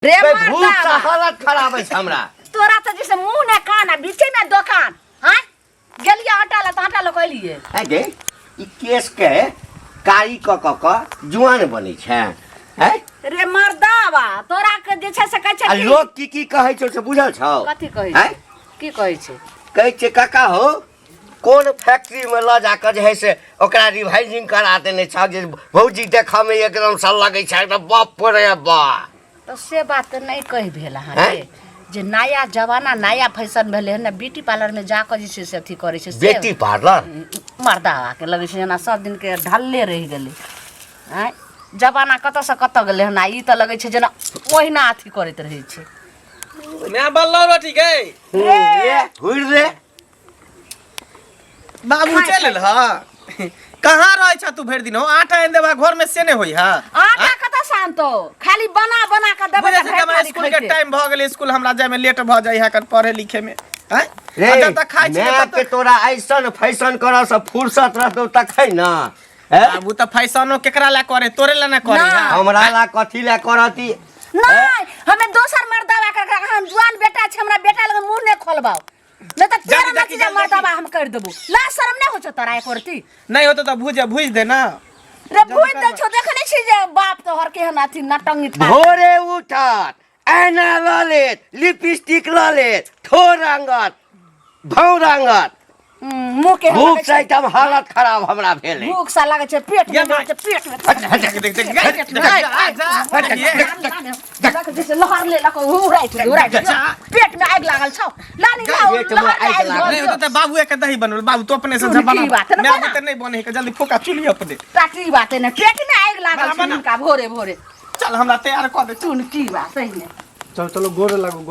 रे भूख से मर्दा हालत खराब है हमरा। तोरा तो जैसे मुंह ने कान है बीचे में दुकान हां गेलिया आटा ला तो आटा लो कहलिए है गे ई केस के कारी क जुआन बनै छै है। रे मर्दावा तोरा के जे छै से कहै छै आ लोग की कहै छै से बुझल छौ? कथि कहै है छै की कहै छै? कहै छै काका हो कौन फैक्ट्री में ल जाकर जे है से ओकरा रिवाइजिंग करा देने छ जे भौजी देखा में एकदम सा लगे छै एकदम बाप रे बा। तो से बात नहीं कहि भेल अहाँ जे नया जमाना नया फैशन भेले है ना ब्यूटी पार्लर में जाकर जे छै से अथी करे छै बेटी पार्लर मर्दावा के लगे छै जेना सब दिन के ढलले रह गेलै हैं जमाना कत से कत गेलै हन ई त लगे छै जेना ओहिना अथी करैत रहै छै। मैं बल्लो रोटी गए रे हुर रे बाबू चल ह कहाँ रहे छ तू भर दिन हो आटा आन देबा घर में से ने होई ह आटा कत शांतो खाली बना बना के देबे बुझे से हमरा स्कूल के टाइम भ गेलै स्कूल हमरा जाय में लेट भ जाय है कर पढ़े लिखे में हैं रे जब तक खाइ छी मैं के तोरा ऐसन फैशन कर से फुर्सत रहतो तखै ना है। बाबू त फैशनो केकरा ला करे तोरे ला ना करे ना। हमरा ला कथी ला करती नहीं हमें दोसर मर्दावा के हम जवान बेटा छ हमरा बेटा लगे मुंह ने खोलबाओ नहीं तो तेरा नतीजा मर्दावा हम कर देबो ला शर्म नहीं हो छ तोरा करती नहीं होतो त भूज दे ना रे भूत दे छो देखने छी जे बाप तोहर के हन अथी नटंगी था भोरे उठत ऐना ल लेत लिपस्टिक ल लेत ठोर रंगत भौ रंगत मुंह के भूख से एकदम हालत खराब हमरा भेले। भूख सा लागे छै पेट में लागे छै पेट में देख जैसे लहर ले लको उड़ाई पेट में आग लागल छौ लानी पेट में आग लागल। नहीं होतो त बाबू एक दही बनल बाबू तो अपने से जबाना मैं अभी त नहीं बने के जल्दी फूका चुली अपने टाटी बात है ना पेट में आग लागल छै इनका भोरे भोरे चल हमरा तैयार कर दे चुन की बात सही में चलो चलो गोड़ लागो